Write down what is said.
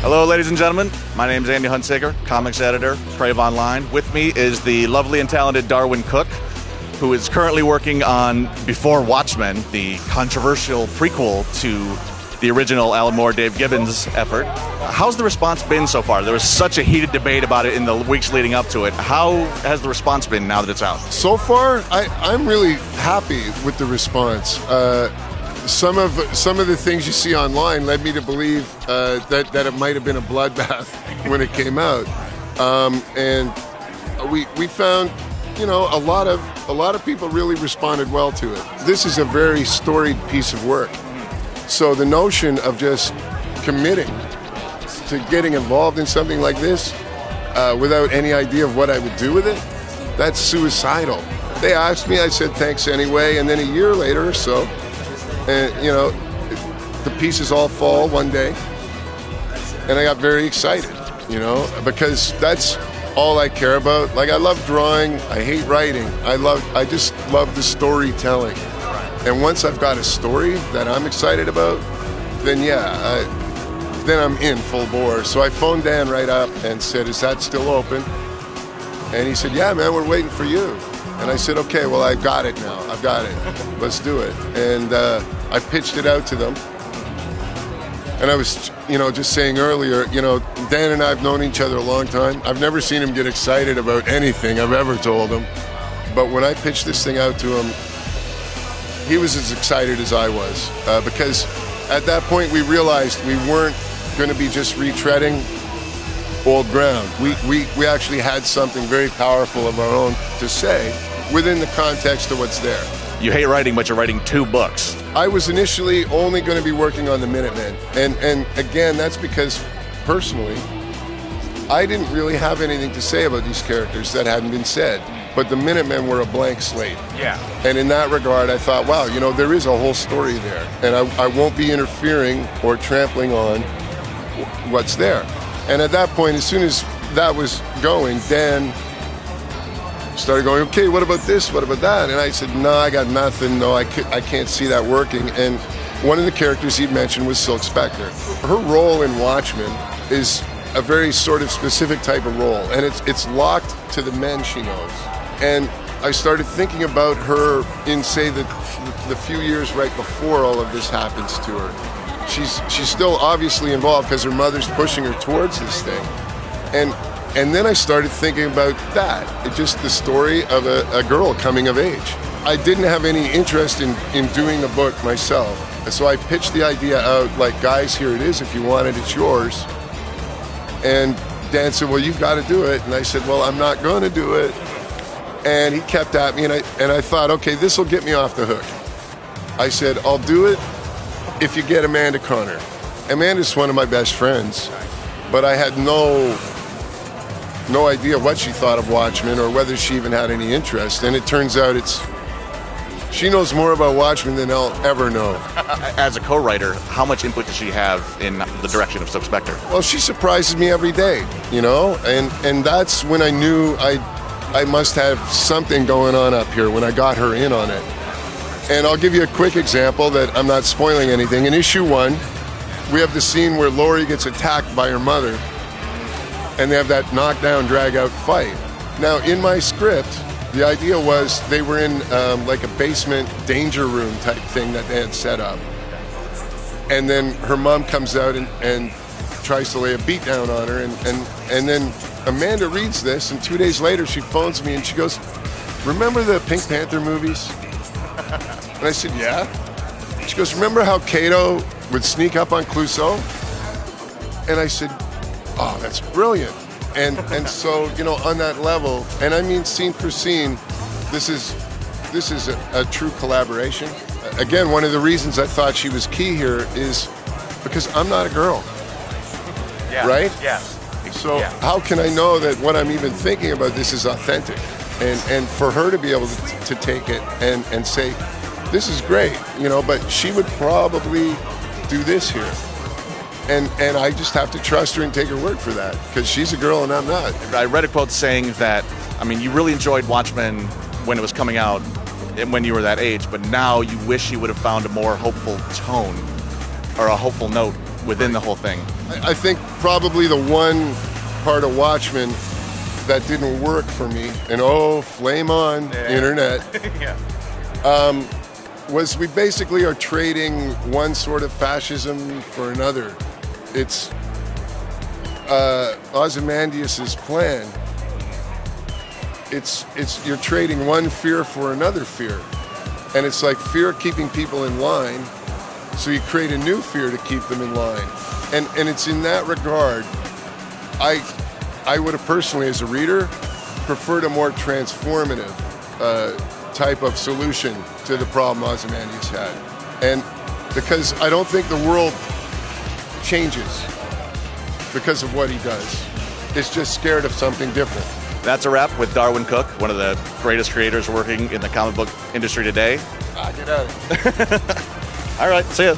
Hello, ladies and gentlemen. My name is Andy Hunsaker, comics editor, Crave Online. With me is the lovely and talented Darwyn Cooke, who is currently working on Before Watchmen, the controversial prequel to the original Alan Moore, Dave Gibbons effort. How's the response been so far? There was such a heated debate about it in the weeks leading up to it. How has the response been now that it's out? So far, I'm really happy with the response. Some of the things you see online led me to believe that it might have been a bloodbath when it came out, and we found, a lot of people really responded well to it. This is a very storied piece of work, so the notion of just committing to getting involved in something like this without any idea of what I would do with it, that's suicidal. They asked me, I said thanks anyway, and then a year later or so, and the pieces all fall one day, and I got very excited, because that's all I care about. Like, I love drawing, I hate writing, I just love the storytelling. And once I've got a story that I'm excited about, then then I'm in full bore. So I phoned Dan right up and said, "Is that still open?" And he said, "Yeah, man, we're waiting for you." And I said, "Okay, well, I've got it now. I've got it. Let's do it." And I pitched it out to them. And I was, just saying earlier, Dan and I have known each other a long time. I've never seen him get excited about anything I've ever told him. But when I pitched this thing out to him, he was as excited as I was. Because at that point, we realized we weren't going to be just retreading old ground. We actually had something very powerful of our own to say within the context of what's there. You hate writing, but you're writing 2 books. I was initially only going to be working on the Minutemen. And again, that's because, personally, I didn't really have anything to say about these characters that hadn't been said. But the Minutemen were a blank slate. Yeah. And in that regard, I thought, wow, there is a whole story there. And I won't be interfering or trampling on what's there. And at that point, as soon as that was going, Dan started going, "Okay, what about this? What about that?" And I said, "No, I got nothing. No, I can't see that working." And one of the characters he mentioned was Silk Spectre. Her role in Watchmen is a very sort of specific type of role, and it's locked to the men she knows. And I started thinking about her in, say, the few years right before all of this happens to her. She's still obviously involved because her mother's pushing her towards this thing. And then I started thinking about that. It's just the story of a girl coming of age. I didn't have any interest in doing a book myself. So I pitched the idea out, like, "Guys, here it is. If you want it, it's yours." And Dan said, "Well, you've got to do it." And I said, "Well, I'm not going to do it." And he kept at me, and I thought, okay, this will get me off the hook. I said, "I'll do it if you get Amanda Connor." Amanda's one of my best friends, but I had no idea what she thought of Watchmen or whether she even had any interest. And it turns out she knows more about Watchmen than I'll ever know. As a co-writer, how much input does she have in the direction of Silk Spectre? Well, she surprises me every day, and that's when I knew I must have something going on up here when I got her in on it. And I'll give you a quick example that I'm not spoiling anything. In issue 1, we have the scene where Laurie gets attacked by her mother, and they have that knockdown, drag-out fight. Now, in my script, the idea was they were in like a basement danger room type thing that they had set up. And then her mom comes out and tries to lay a beat down on her, and then Amanda reads this, and 2 days later she phones me and she goes, "Remember the Pink Panther movies?" And I said, "Yeah." She goes, "Remember how Kato would sneak up on Clouseau?" And I said, "Oh, that's brilliant." And so, on that level, and I mean scene for scene, this is a true collaboration. Again, one of the reasons I thought she was key here is because I'm not a girl. Yeah. Right? Yeah. So how can I know that what I'm even thinking about this is authentic? And for her to be able to take it and say, "This is great," but she would probably do this here. And I just have to trust her and take her word for that, because she's a girl and I'm not. I read a quote saying that, you really enjoyed Watchmen when it was coming out and when you were that age, but now you wish you would have found a more hopeful tone or a hopeful note within the whole thing. I think probably the one part of Watchmen that didn't work for me, and flame on, internet, was we basically are trading one sort of fascism for another. It's Ozymandias's plan. It's you're trading one fear for another fear. And it's like fear keeping people in line, so you create a new fear to keep them in line. And it's in that regard, I would have personally, as a reader, preferred a more transformative type of solution to the problem Ozymandias had. And because I don't think the world changes because of what he does. It's just scared of something different. That's a wrap with Darwyn Cooke, one of the greatest creators working in the comic book industry today. Get out of here. All right, see ya.